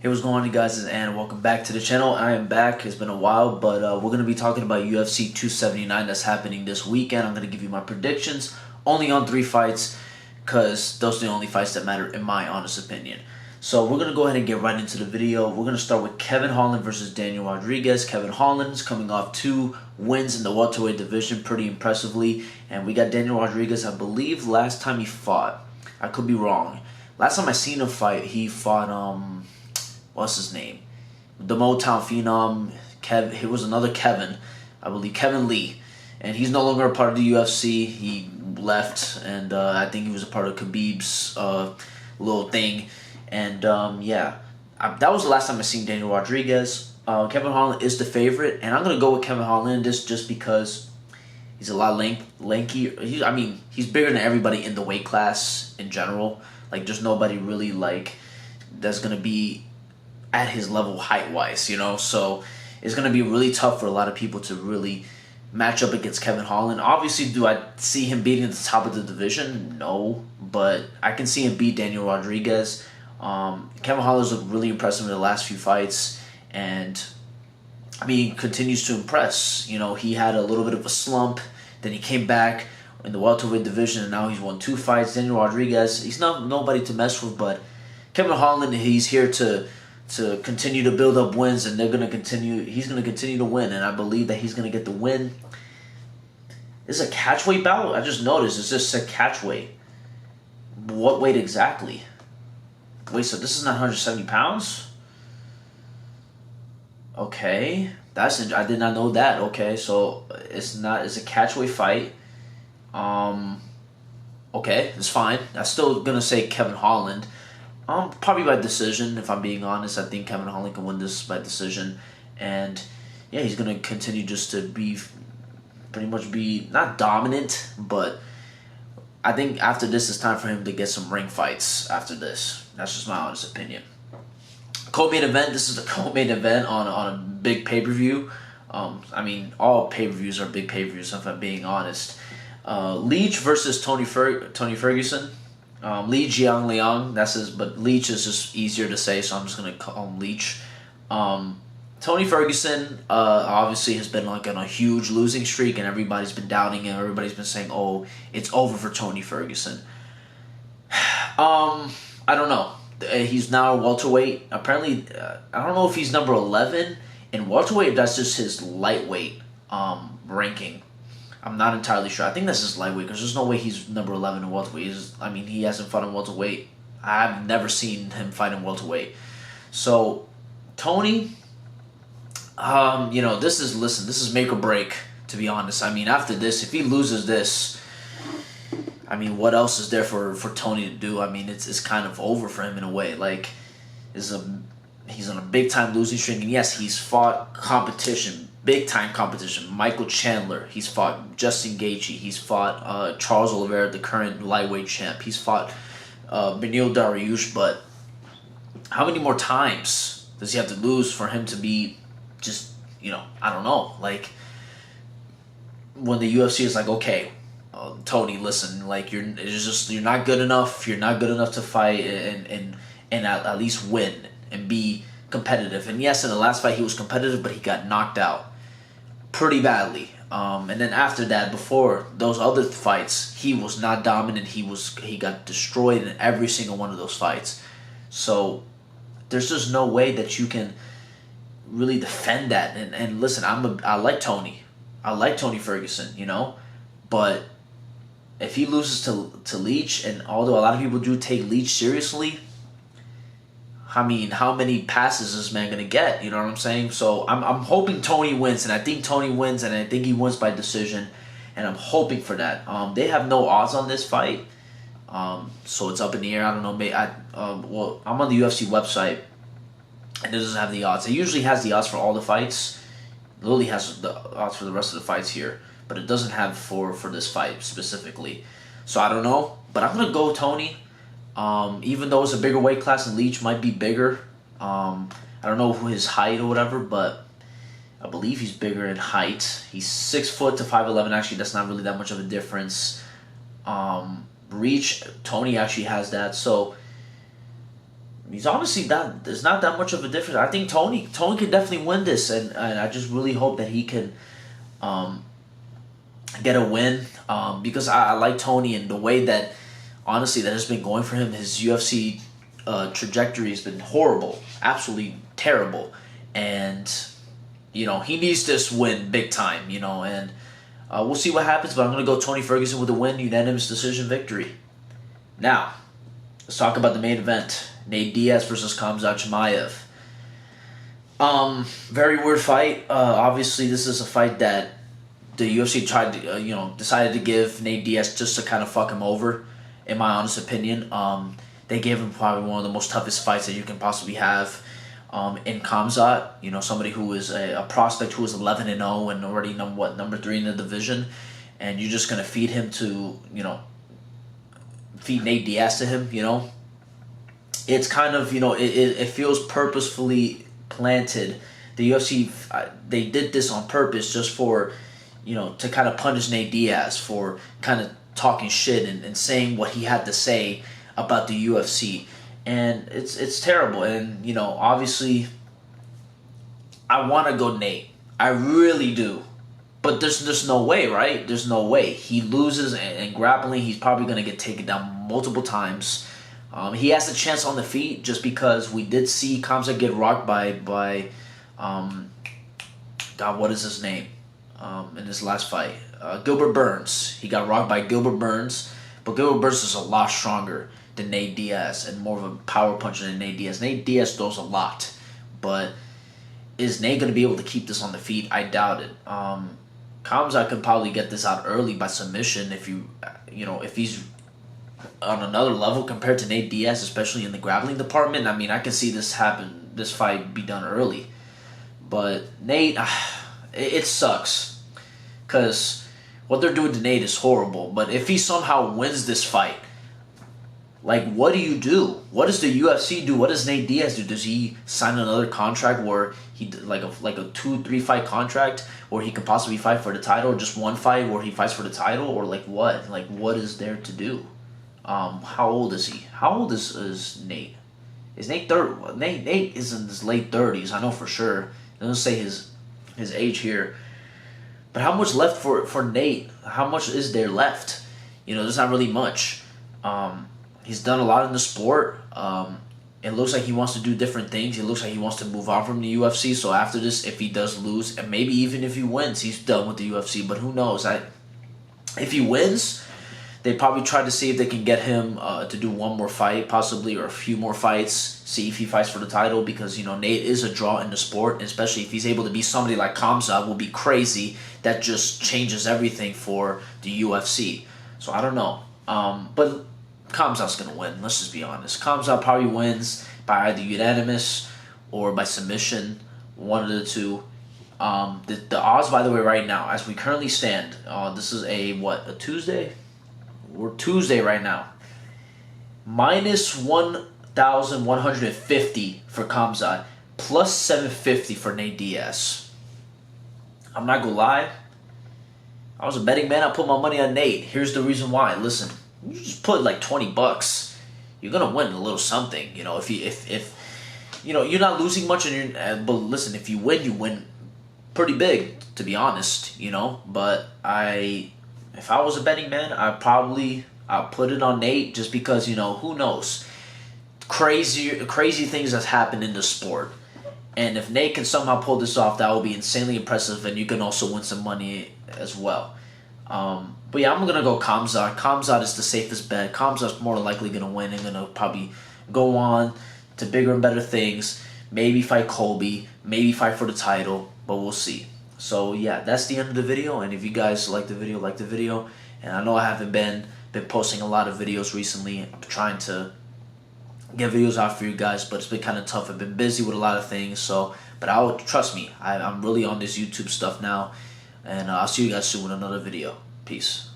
Hey, what's going on, you guys? This is Ann. Welcome back to the channel. I am back. It's been a while, but we're going to be talking about UFC 279 that's happening this weekend. I'm going to give you my predictions only on 3 fights because those are the only fights that matter in my honest opinion. So we're going to go ahead and get right into the video. We're going to start with Kevin Holland versus Daniel Rodriguez. Kevin Holland's coming off 2 wins in the welterweight division pretty impressively. And we got Daniel Rodriguez, I believe last time he fought, I could be wrong. Last time I seen him fight, he fought, what's his name? The Motown Phenom. He was another Kevin, I believe, Kevin Lee. And he's no longer a part of the UFC. He left, and I think he was a part of Khabib's little thing. And that was the last time I seen Daniel Rodriguez. Kevin Holland is the favorite, and I'm gonna go with Kevin Holland in this just because he's a lot lanky. He's bigger than everybody in the weight class in general. Like, there's nobody really that's gonna be at his level height-wise, you know? So it's going to be really tough for a lot of people to really match up against Kevin Holland. Obviously, do I see him beating at the top of the division? No, but I can see him beat Daniel Rodriguez. Kevin Holland's looked really impressive in the last few fights, and continues to impress. You know, he had a little bit of a slump, then he came back in the welterweight division, and now he's won 2 fights. Daniel Rodriguez, he's not nobody to mess with, but Kevin Holland, he's here to continue to build up wins, and he's going to continue to win, and I believe that he's going to get the win. This is a catchweight bout? I just noticed, it's just a catchweight. What weight exactly? Wait, so this is not 170 pounds? Okay, I did not know that. Okay, so it's a catchweight fight. Okay, it's fine. I'm still going to say Kevin Holland. Probably by decision, if I'm being honest. I think Kevin Holland can win this by decision. And, yeah, he's going to continue just to pretty much be, not dominant, but I think after this, it's time for him to get some ring fights after this. That's just my honest opinion. Co-main event, this is the co-main event on a big pay-per-view. All pay-per-views are big pay-per-views, if I'm being honest. Leach versus Tony Ferguson. Li Jiangliang, that's his, but Leach is just easier to say, so I'm just gonna call him Leach. Tony Ferguson obviously has been on a huge losing streak, and everybody's been doubting him. Everybody's been saying, "Oh, it's over for Tony Ferguson." I don't know. He's now a welterweight. Apparently, I don't know if he's number 11 in welterweight. That's just his lightweight ranking. I'm not entirely sure. I think that's his lightweight, because there's no way he's number 11 in welterweight. He hasn't fought in welterweight. I've never seen him fight in welterweight. So, Tony, this is make or break, to be honest. After this, if he loses this, what else is there for Tony to do? It's kind of over for him in a way. He's on a big-time losing streak, and yes, he's fought competition. Big-time competition. Michael Chandler. He's fought Justin Gaethje. He's fought Charles Oliveira, the current lightweight champ. He's fought Beneil Dariush. But how many more times does he have to lose for him to be just, I don't know. When the UFC is like, okay, Tony, listen, you're not good enough. You're not good enough to fight and at least win and be competitive. And yes, in the last fight he was competitive, but he got knocked out pretty badly. And then after that, before those other fights, he was not dominant. He got destroyed in every single one of those fights. So there's just no way that you can really defend that. And listen, I like Tony. I like Tony Ferguson, but if he loses to Leach, and although a lot of people do take Leach seriously, how many passes is this man going to get? You know what I'm saying? So I'm hoping Tony wins, and I think Tony wins, and I think he wins by decision, and I'm hoping for that. They have no odds on this fight, so it's up in the air. I don't know. I'm on the UFC website, and it doesn't have the odds. It usually has the odds for all the fights. Lily has the odds for the rest of the fights here, but it doesn't have for this fight specifically. So I don't know, but I'm going to go Tony. Even though it's a bigger weight class and Leach might be bigger. I don't know his height or whatever, but I believe he's bigger in height. He's 6 foot to 5'11". Actually, that's not really that much of a difference. Reach, Tony actually has that. So he's honestly not. There's not that much of a difference. I think Tony can definitely win this, and I just really hope that he can um, get a win because I like Tony and the way that honestly that has been going for him. His UFC trajectory has been horrible, absolutely terrible, and he needs this win big time. And we'll see what happens. But I'm gonna go Tony Ferguson with a win, unanimous decision victory. Now, let's talk about the main event: Nate Diaz versus Khamzat Chimaev. Very weird fight. Obviously, this is a fight that the UFC tried to, decided to give Nate Diaz just to kind of fuck him over, in my honest opinion. They gave him probably one of the most toughest fights that you can possibly have. In Khamzat, somebody who is a prospect who is 11-0 and already number 3 in the division, and you're just gonna feed him to, feed Nate Diaz to him. It's kind of it feels purposefully planted. The UFC they did this on purpose just for to kind of punish Nate Diaz for kind of talking shit and saying what he had to say about the UFC. And it's terrible. And, obviously, I want to go Nate. I really do. But there's no way, right? There's no way. He loses and grappling, he's probably going to get taken down multiple times. He has a chance on the feet just because we did see Khamzat get rocked by God, what is his name? In his last fight. Gilbert Burns. He got rocked by Gilbert Burns. But Gilbert Burns is a lot stronger than Nate Diaz and more of a power puncher than Nate Diaz. Nate Diaz throws a lot, but is Nate going to be able to keep this on the feet? I doubt it. Khamzat can probably get this out early by submission if if he's on another level compared to Nate Diaz, especially in the grappling department. I mean, I can see this fight be done early, but Nate, it sucks because what they're doing to Nate is horrible. But if he somehow wins this fight, what do you do? What does the UFC do? What does Nate Diaz do? Does he sign another contract where he like a 2-3 fight contract where he could possibly fight for the title, or just one fight where he fights for the title, or what? What is there to do? How old is he? How old is Nate? Is Nate Nate is in his late 30s. I know for sure. It doesn't say his age here. But how much left for Nate? How much is there left? There's not really much. He's done a lot in the sport. It looks like he wants to do different things. It looks like he wants to move on from the UFC. So after this, if he does lose, and maybe even if he wins, he's done with the UFC. But who knows? If he wins, they probably try to see if they can get him to do one more fight, possibly, or a few more fights. See if he fights for the title, because Nate is a draw in the sport, and especially if he's able to be somebody like Khamzat, will be crazy. That just changes everything for the UFC. So I don't know, but Khamzat's gonna win. Let's just be honest. Khamzat probably wins by either unanimous or by submission, one of the two. The odds, by the way, right now, as we currently stand, this is a Tuesday? We're Tuesday right now. Minus 1,150 for Khamzat, plus 750 for Nate Diaz. I'm not gonna lie. I was a betting man. I put my money on Nate. Here's the reason why. Listen, you just put like $20. You're gonna win a little something. If you're not losing much, but listen, if you win pretty big. To be honest, But if I was a betting man, I'll put it on Nate just because who knows, crazy things that's happened in the sport. And if Nate can somehow pull this off, that will be insanely impressive, and you can also win some money as well. But yeah, I'm going to go Khamzat. Khamzat is the safest bet. Khamzat's more likely going to win and going to probably go on to bigger and better things. Maybe fight Colby. Maybe fight for the title. But we'll see. So yeah, that's the end of the video. And if you guys like the video, like the video. And I know I haven't been posting a lot of videos recently. I'm trying to get videos out for you guys, but it's been kind of tough. I've been busy with a lot of things, but trust me, I'm really on this YouTube stuff now, and I'll see you guys soon with another video. Peace.